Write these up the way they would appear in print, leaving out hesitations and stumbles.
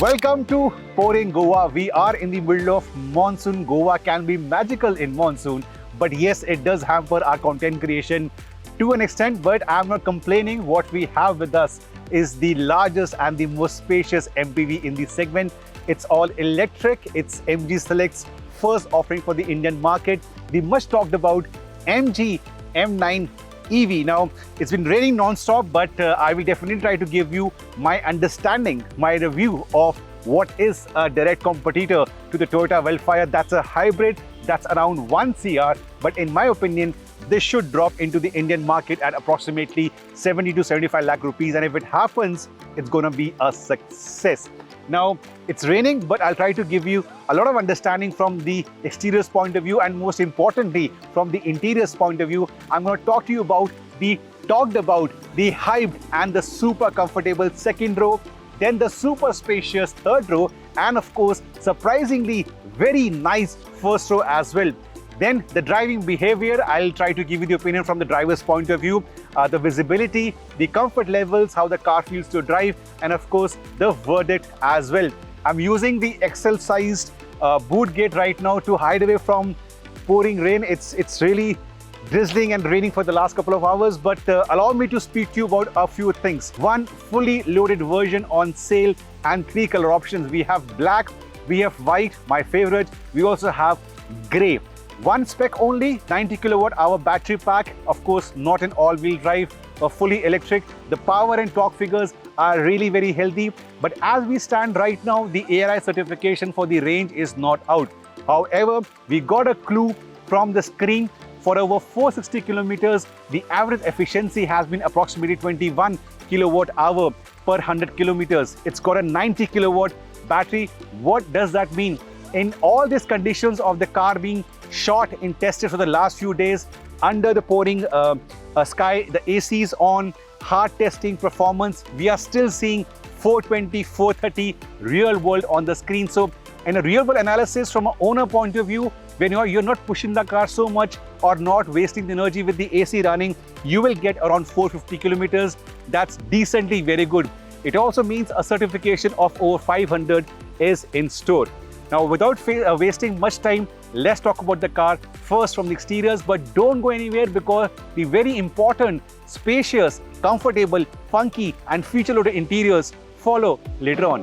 Welcome to Pouring Goa. We are in the middle of monsoon. Goa can be magical in monsoon, but yes, it does hamper our content creation to an extent, but I'm not complaining. What we have with us is the largest and the most spacious MPV in the segment. It's all electric. It's MG Select's first offering for the Indian market, the much talked about MG M9 EV. Now, it's been raining non-stop, but I will definitely try to give you my understanding, my review of what is a direct competitor to the Toyota Wildfire. That's a hybrid, that's around 1 CR, but in my opinion, this should drop into the Indian market at approximately 70 to 75 lakh rupees. And if it happens, it's going to be a success. Now, it's raining, but I'll try to give you a lot of understanding from the exterior's point of view, and most importantly, from the interior's point of view. I'm going to talk to you about the hyped and the super comfortable second row, then the super spacious third row, and of course, surprisingly, very nice first row as well. Then the driving behavior, I'll try to give you the opinion from the driver's point of view, the visibility, the comfort levels, how the car feels to drive, and of course, the verdict as well. I'm using the XL-sized boot gate right now to hide away from pouring rain. It's really drizzling and raining for the last couple of hours, but allow me to speak to you about a few things. One fully loaded version on sale and 3 color options. We have black, we have white, my favorite. We also have grey. One spec only, 90 kilowatt hour battery pack. Of course, not an all-wheel drive, fully electric. The power and torque figures are really very healthy. But as we stand right now, the ARI certification for the range is not out. However, we got a clue from the screen. For over 460 kilometers, the average efficiency has been approximately 21 kilowatt hour per 100 kilometers. It's got a 90 kilowatt battery. What does that mean? In all these conditions of the car being shot and tested for the last few days under the pouring sky, the AC is on, hard testing performance, we are still seeing 420, 430 real world on the screen. So in a real world analysis from an owner point of view, when you're not pushing the car so much or not wasting the energy with the AC running, you will get around 450 kilometers. That's decently very good. It also means a certification of over 500 is in store. Now, without wasting much time, let's talk about the car first from the exteriors, but don't go anywhere because the very important, spacious, comfortable, funky and feature-loaded interiors follow later on.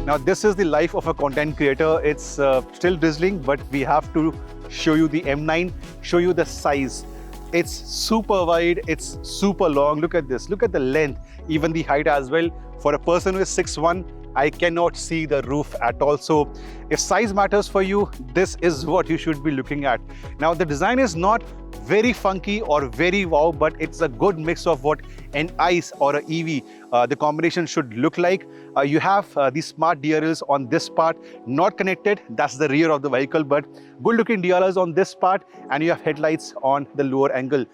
Now, this is the life of a content creator. It's still drizzling, but we have to show you the M9, show you the size. It's super wide, it's super long. Look at this, look at the length, even the height as well. For a person who is 6'1", I cannot see the roof at all. So if size matters for you, this is what you should be looking at. Now, the design is not very funky or very wow, but it's a good mix of what an ICE or an EV, the combination should look like. You have these smart DRLs on this part, not connected, that's the rear of the vehicle, but good looking DRLs on this part, and you have headlights on the lower angle.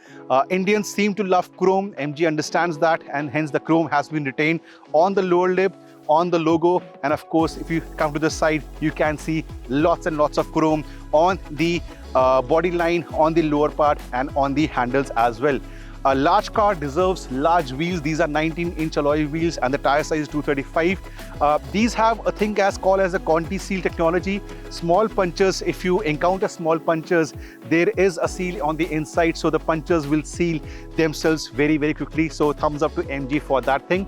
Indians seem to love chrome, MG understands that, and hence the chrome has been retained on the lower lip, on the logo, and of course, if you come to the side, you can see lots and lots of chrome on the body line, on the lower part, and on the handles as well. A large car deserves large wheels. These are 19-inch alloy wheels and the tire size is 235. These have a thing called as a Conti seal technology. Small punctures, if you encounter small punctures, there is a seal on the inside, so the punctures will seal themselves very, very quickly. So thumbs up to MG for that thing.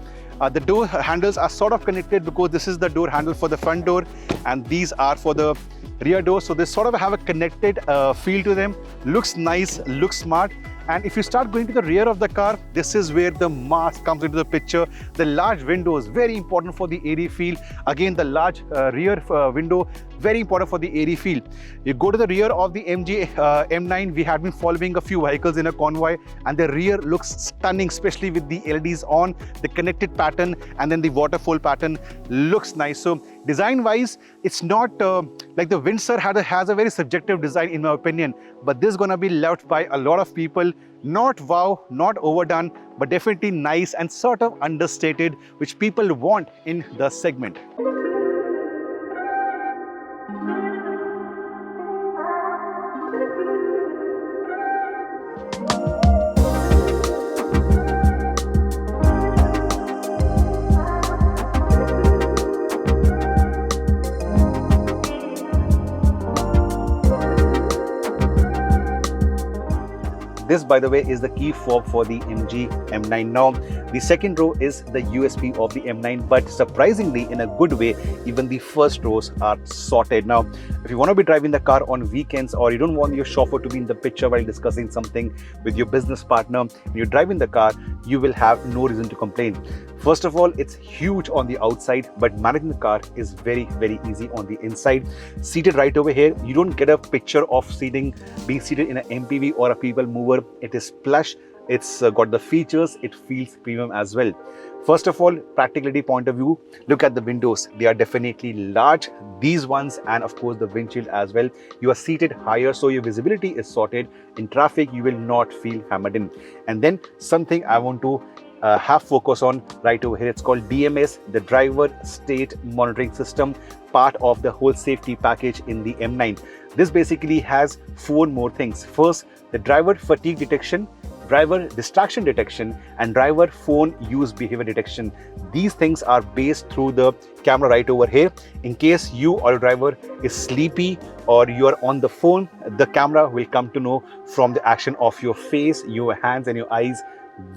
The door handles are sort of connected because this is the door handle for the front door and these are for the rear door. So they sort of have a connected feel to them. Looks nice, looks smart. And if you start going to the rear of the car, this is where the mass comes into the picture. The large windows, very important for the airy feel. Again, the large rear window, very important for the airy feel. You go to the rear of the MG M9, we had been following a few vehicles in a convoy, and the rear looks stunning, especially with the LEDs on, the connected pattern, and then the waterfall pattern looks nice. So design-wise, it's not like the Windsor has a very subjective design in my opinion, but this is going to be loved by a lot of people. Not wow, not overdone, but definitely nice and sort of understated, which people want in the segment. This, by the way, is the key fob for the MG M9. Now, the second row is the USP of the M9, but surprisingly, in a good way, even the first rows are sorted. Now, if you want to be driving the car on weekends, or you don't want your chauffeur to be in the picture while discussing something with your business partner, and you're driving the car, you will have no reason to complain. First of all, it's huge on the outside, but managing the car is very easy on the inside. Seated right over here, you don't get a picture of being seated in an MPV or a people mover. It is plush, it's got the features, it feels premium as well. First of all, practicality point of view, look at the windows. They are definitely large, these ones, and of course the windshield as well. You are seated higher, so your visibility is sorted. In traffic, you will not feel hammered in. And then something I want to have focus on right over here, it's called DMS, the driver state monitoring system, part of the whole safety package in the M9. This basically has 4 more things. First, the driver fatigue detection, driver distraction detection, and driver phone use behavior detection. These things are based through the camera right over here. In case you or your driver is sleepy or you are on the phone, the camera will come to know from the action of your face, your hands and your eyes.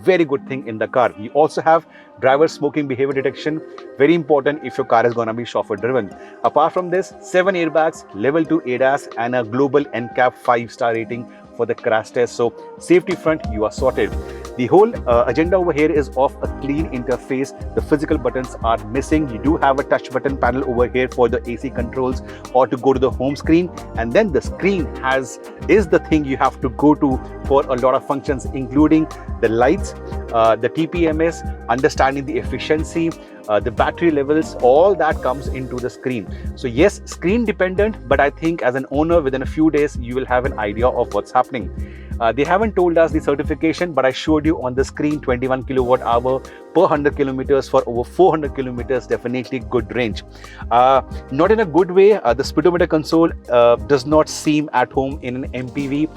Very good thing in the car. You also have driver smoking behavior detection, very important if your car is going to be chauffeur driven. Apart from this, 7 airbags, level 2 ADAS, and a global NCAP 5-star rating for the crash test. So safety front, you are sorted. The whole agenda over here is of a clean interface. The physical buttons are missing. You do have a touch button panel over here for the AC controls or to go to the home screen, and then the screen is the thing you have to go to for a lot of functions, including the lights, the TPMS, understanding the efficiency, the battery levels, all that comes into the screen. So yes, screen dependent, but I think as an owner, within a few days, you will have an idea of what's happening. They haven't told us the certification, but I showed you on the screen 21 kilowatt hour per 100 kilometers for over 400 kilometers, definitely good range. Not in a good way, the speedometer console does not seem at home in an MPV,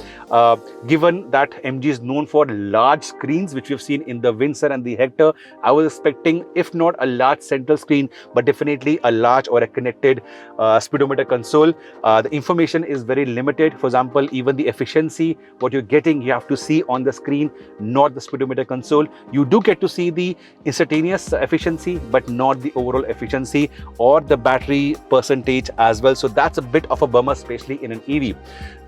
given that MG is known for large screens, which we've seen in the Windsor and the Hector. I was expecting, if not a large central screen, but definitely a large or a connected speedometer console. The information is very limited. For example, even the efficiency, what you're getting, you have to see on the screen, not the speedometer console. You do get to see the instantaneous efficiency, but not the overall efficiency or the battery percentage as well. So that's a bit of a bummer, especially in an EV.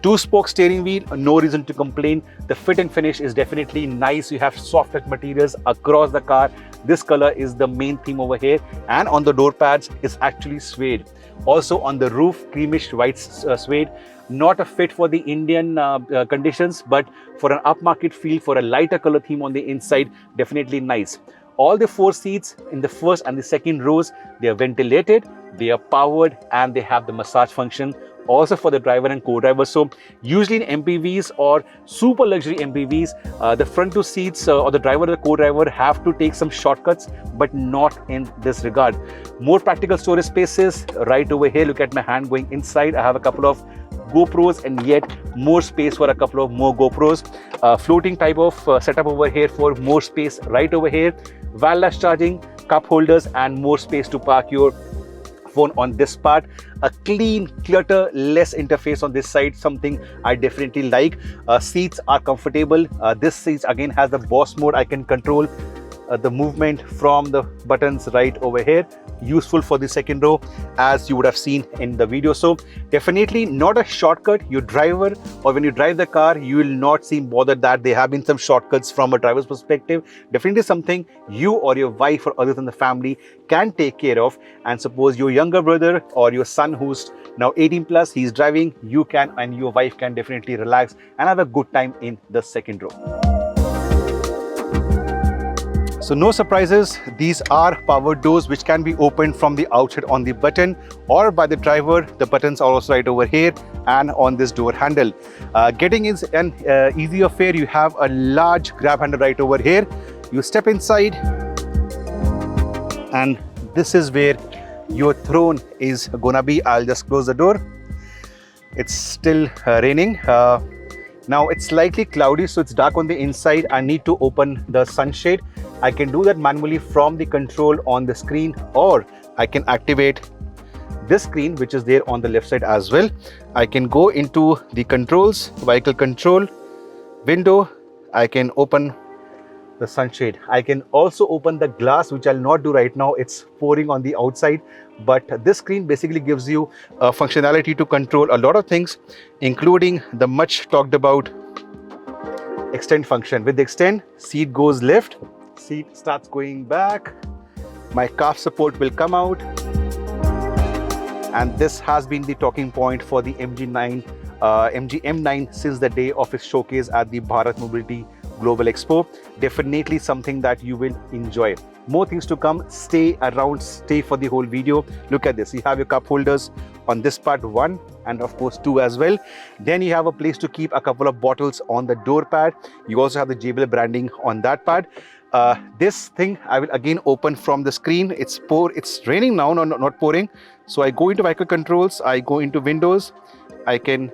2-spoke steering wheel, no reason to complain. The fit and finish is definitely nice. You have soft touch materials across the car. This color is the main theme over here, and on the door pads is actually suede. Also on the roof, creamish white suede. Not a fit for the Indian conditions, but for an upmarket feel, for a lighter color theme on the inside, definitely nice. All the 4 seats in the first and the second rows, they are ventilated, they are powered, and they have the massage function also for the driver and co-driver. So usually in MPVs or super luxury MPVs, the front 2 seats or the driver or the co-driver have to take some shortcuts, but not in this regard. More practical storage spaces right over here. Look at my hand going inside. I have a couple of GoPros and yet more space for a couple of more GoPros. Floating type of setup over here for more space right over here. Wireless charging, cup holders, and more space to park your phone on this part. A clean, clutter, less interface on this side, something I definitely like. Seats are comfortable. This seat again has the boss mode. I can control the movement from the buttons right over here. Useful for the second row, as you would have seen in the video. So definitely not a shortcut. Your driver, or when you drive the car, you will not seem bothered that there have been some shortcuts from a driver's perspective. Definitely something you or your wife or others in the family can take care of. And suppose your younger brother or your son who's now 18 plus, he's driving, you can and your wife can definitely relax and have a good time in the second row. So no surprises, these are power doors which can be opened from the outside on the button or by the driver. The buttons are also right over here and on this door handle. Getting is an easy affair. You have a large grab handle right over here. You step inside and this is where your throne is gonna be. I'll just close the door. It's still raining. Now it's slightly cloudy, so it's dark on the inside. I need to open the sunshade. I can do that manually from the control on the screen, or I can activate this screen which is there on the left side as well. I can go into the controls, vehicle control, window, I can open the sunshade. I can also open the glass, which I'll not do right now. It's pouring on the outside, but this screen basically gives you a functionality to control a lot of things, including the much talked about extend function. With the extend, seat goes left, seat starts going back, my calf support will come out, and this has been the talking point for the MG M9 since the day of its showcase at the Bharat Mobility Global Expo. Definitely something that you will enjoy. More things to come. Stay around, stay for the whole video. Look at this. You have your cup holders on this part, 1 and of course 2 as well. Then you have a place to keep a couple of bottles on the door pad. You also have the JBL branding on that pad. This thing I will again open from the screen. It's raining now, not pouring. So I go into vehicle controls, I go into windows, I can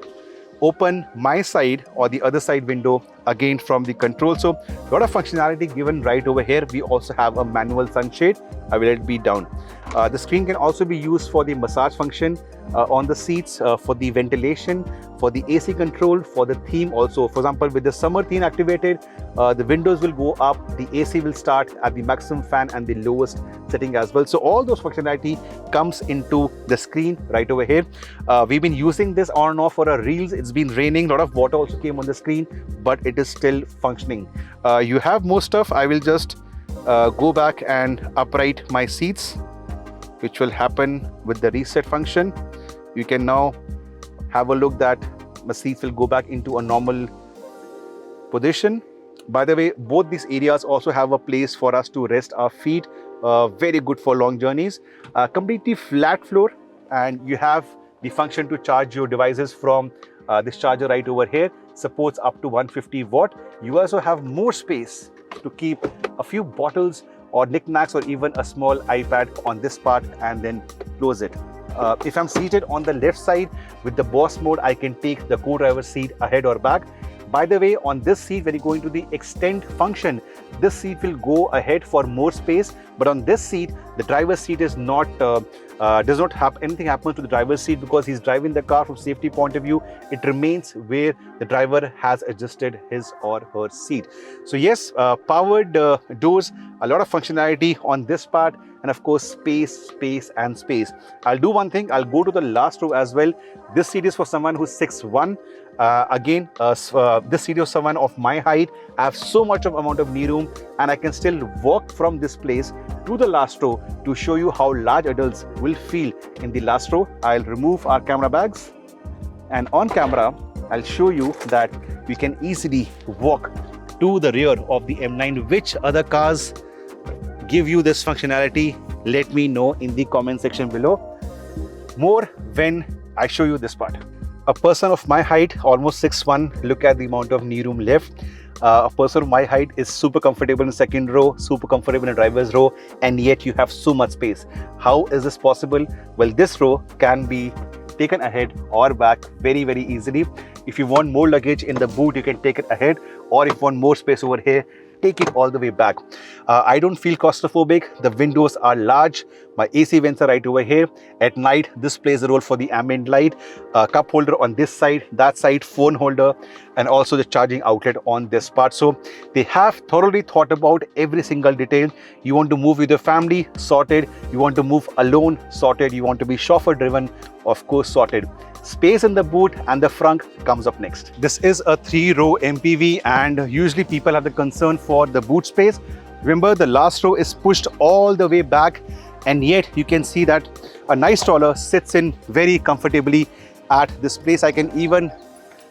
open my side or the other side window again from the control. So a lot of functionality given right over here. We also have a manual sunshade. I will let it be down. The screen can also be used for the massage function on the seats, for the ventilation, for the AC control, for the theme also. For example, with the summer theme activated, the windows will go up, the AC will start at the maximum fan and the lowest setting as well. So all those functionality comes into the screen right over here. We've been using this on and off for our reels. It's been raining, a lot of water also came on the screen, but it is still functioning. You have more stuff. I will just go back and upright my seats, which will happen with the reset function. You can now have a look that my seats will go back into a normal position. By the way, both these areas also have a place for us to rest our feet. Very good for long journeys. Completely flat floor, and you have the function to charge your devices from this charger right over here. Supports up to 150 watt. You also have more space to keep a few bottles or knickknacks or even a small iPad on this part and then close it. If I'm seated on the left side with the boss mode, I can take the co-driver seat ahead or back. By the way, on this seat, when you go into the extend function, this seat will go ahead for more space. But on this seat, the driver's seat is not does not have anything happen to the driver's seat because he's driving the car from safety point of view. It remains where the driver has adjusted his or her seat. So yes, powered doors, a lot of functionality on this part, and of course space. I'll do one thing. I'll go to the last row as well. This seat is for someone who's 6'1". This seat is someone of my height. I have so much of amount of knee room, and I can still walk from this place to the last row to show you how large adults will feel in the last row. I'll remove our camera bags, and on camera I'll show you that we can easily walk to the rear of the M9. Which other cars give you this functionality? Let me know in the comment section below. More when I show you this part. A person of my height, almost 6'1", look at the amount of knee room left. A person of my height is super comfortable in second row, super comfortable in driver's row, and yet you have so much space. How is this possible? Well, this row can be taken ahead or back very easily. If you want more luggage in the boot, you can take it ahead, or if you want more space over here, take it all the way back. I don't feel claustrophobic. The windows are large. My AC vents are right over here. At night, this plays a role for the ambient light. Cup holder on this side, that side, phone holder, and also the charging outlet on this part. So they have thoroughly thought about every single detail. You want to move with your family, sorted. You want to move alone, sorted. You want to be chauffeur driven, of course, sorted. Space in the boot and the frunk comes up next. This is a 3-row MPV, and usually people have the concern for the boot space. Remember, the last row is pushed all the way back, and yet you can see that a nice stroller sits in very comfortably at this place. I can even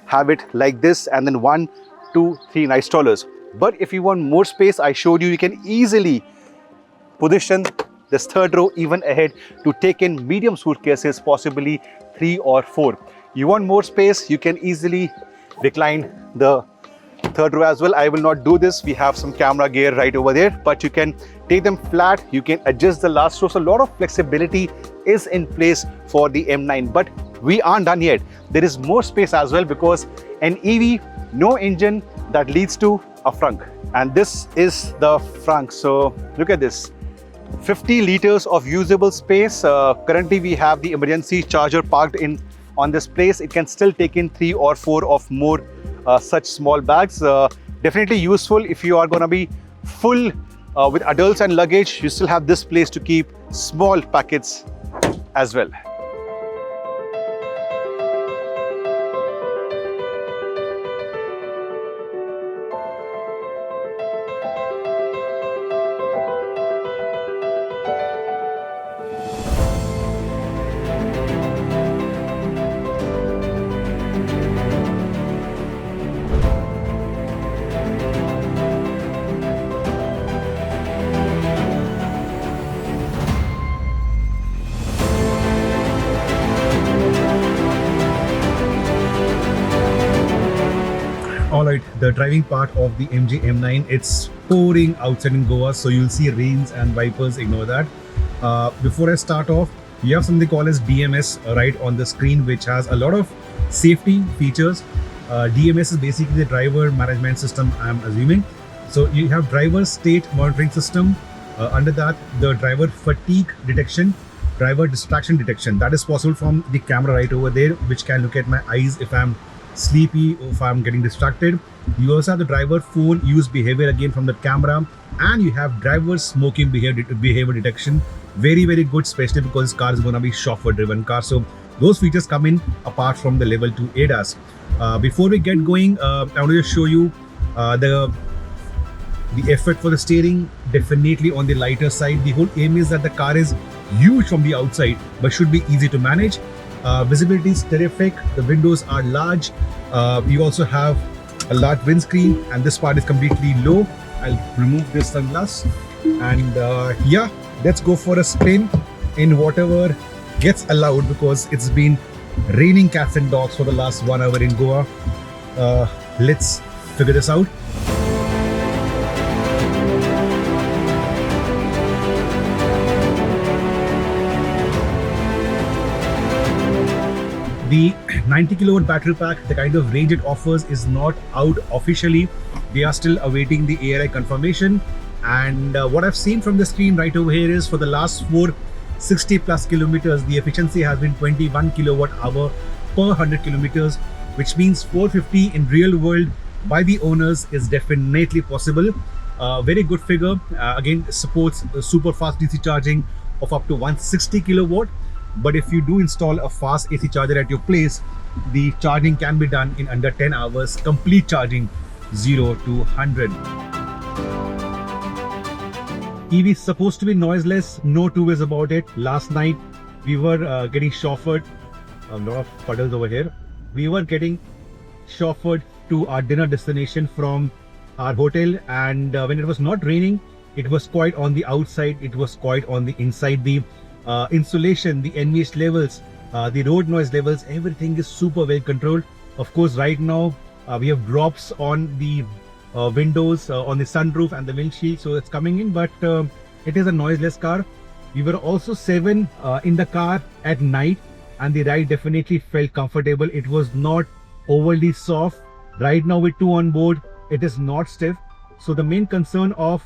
have it like this, and then 1, 2, 3 nice strollers. But if you want more space, I showed you can easily position this third row even ahead to take in medium suitcases, possibly 3 or 4. You want more space, you can easily recline the third row as well. I will not do this. We have some camera gear right over there, but you can take them flat. You can adjust the last row. So a lot of flexibility is in place for the M9, but we aren't done yet. There is more space as well, because an EV, no engine, that leads to a frunk. And this is the frunk. So look at this. 50 liters of usable space. Currently we have the emergency charger parked in on this place. It can still take in 3 or 4 of more such small bags. Definitely useful if you are going to be full with adults and luggage. You still have this place to keep small packets as well. Alright, the driving part of the MG M9, it's pouring outside in Goa, so you'll see rains and wipers, ignore that. Before I start off, you have something called as DMS right on the screen, which has a lot of safety features. DMS is basically the driver management system, I'm assuming. So you have driver state monitoring system. Under that, the driver fatigue detection, driver distraction detection. That is possible from the camera right over there, which can look at my eyes if I'm sleepy or if I'm getting distracted. You also have the driver phone use behavior again from the camera, and you have driver smoking behavior detection. Very good, especially because this car is going to be chauffeur driven car. So those features come in apart from the level 2 ADAS. Before we get going, I want to show you the effort for the steering. Definitely on the lighter side. The whole aim is that the car is huge from the outside but should be easy to manage. Visibility is terrific. The windows are large. You also have a large windscreen, and this part is completely low. I'll remove this sunglass, and yeah, let's go for a spin in whatever gets allowed, because it's been raining cats and dogs for the last 1 hour in Goa. Let's figure this out. The 90 kilowatt battery pack, the kind of range it offers, is not out officially. They are still awaiting the ARI confirmation. And what I've seen from the screen right over here is for the last 460 plus kilometers, the efficiency has been 21 kilowatt hour per 100 kilometers, which means 450 in real world by the owners is definitely possible. Very good figure. Again, supports super fast DC charging of up to 160 kilowatt. But if you do install a fast AC charger at your place, the charging can be done in under 10 hours, complete charging 0 to 100. EV is supposed to be noiseless, no two ways about it. Last night we were getting chauffeured, a lot of puddles over here. We were getting chauffeured to our dinner destination from our hotel, and when it was not raining, it was quiet on the outside, it was quiet on the inside. The insulation, the NVH levels, the road noise levels, everything is super well controlled. Of course, right now we have drops on the windows, on the sunroof and the windshield, so it's coming in, but it is a noiseless car. We were also 7 in the car at night, and the ride definitely felt comfortable. It was not overly soft. Right now with 2 on board, it is not stiff. So the main concern of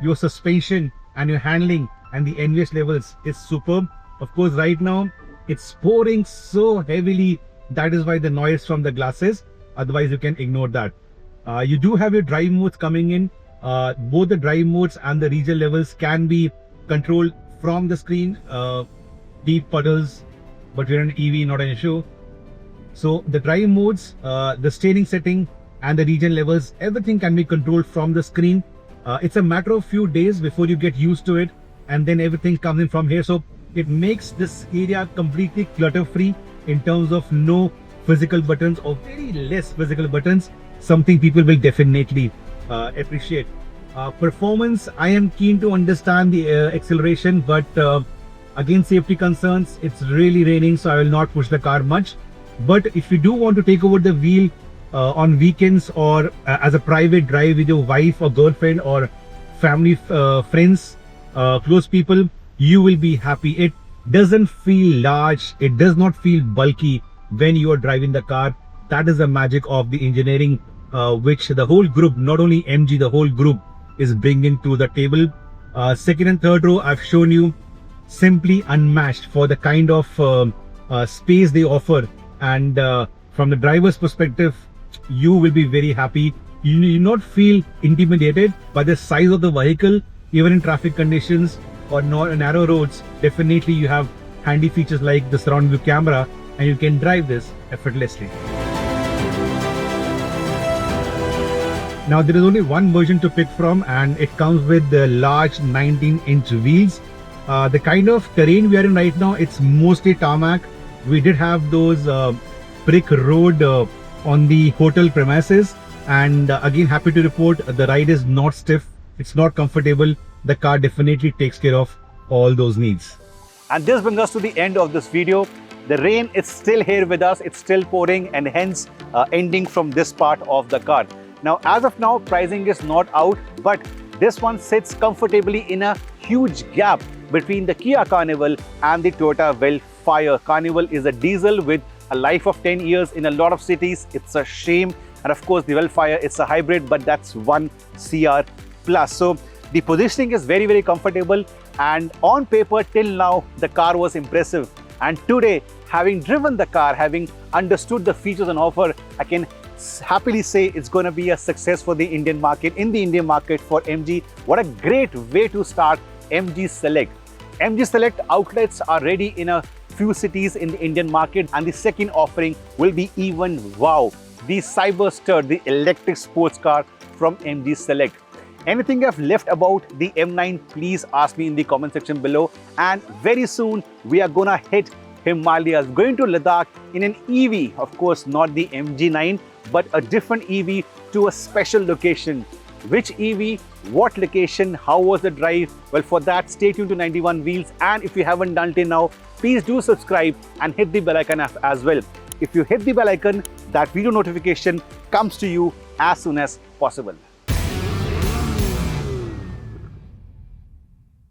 your suspension and your handling and the NVH levels is superb. Of course, right now it's pouring so heavily, that is why the noise from the glasses. Otherwise you can ignore that. You do have your drive modes coming in. Both the drive modes and the regional levels can be controlled from the screen. Deep puddles, but we're an EV, not an issue. So the drive modes, the steering setting and the region levels, everything can be controlled from the screen. It's a matter of few days before you get used to it, and then everything comes in from here. So it makes this area completely clutter free in terms of no physical buttons or very less physical buttons, something people will definitely appreciate. Performance, I am keen to understand the acceleration, but again, safety concerns, it's really raining, so I will not push the car much. But if you do want to take over the wheel on weekends or as a private drive with your wife or girlfriend or family, friends, close people, you will be happy. It doesn't feel large, it does not feel bulky when you are driving the car. That is the magic of the engineering which the whole group, not only MG, the whole group is bringing to the table. Second and third row I've shown you, simply unmatched for the kind of space they offer, and from the driver's perspective, you will be very happy. You will not feel intimidated by the size of the vehicle, even in traffic conditions or narrow roads. Definitely you have handy features like the surround view camera, and you can drive this effortlessly. Now there is only one version to pick from, and it comes with the large 19-inch wheels. The kind of terrain we are in right now, it's mostly tarmac. We did have those brick road on the hotel premises, and again, happy to report the ride is not stiff, it's not comfortable. The car definitely takes care of all those needs. And this brings us to the end of this video. The rain is still here with us, it's still pouring, and hence ending from this part of the car. Now, as of now, pricing is not out, but this one sits comfortably in a huge gap between the Kia Carnival and the Toyota Wildfire. Carnival is a diesel with a life of 10 years in a lot of cities. It's a shame. And of course, the Wildfire, it's a hybrid, but that's 1 CR plus. So the positioning is very, very comfortable. And on paper, till now, the car was impressive. And today, having driven the car, having understood the features on offer, I can happily say it's going to be a success for the Indian market, for MG. What a great way to start MG Select. MG Select outlets are ready in a few cities in the Indian market, and the second offering will be even wow. The Cyberster, the electric sports car from MG Select. Anything I've left about the M9, please ask me in the comment section below. And very soon, we are gonna hit Himalayas, going to Ladakh in an EV, of course, not the MG9, but a different EV to a special location. Which EV, what location, how was the drive? Well, for that, stay tuned to 91 Wheels. And if you haven't done till now, please do subscribe and hit the bell icon as well. If you hit the bell icon, that video notification comes to you as soon as possible.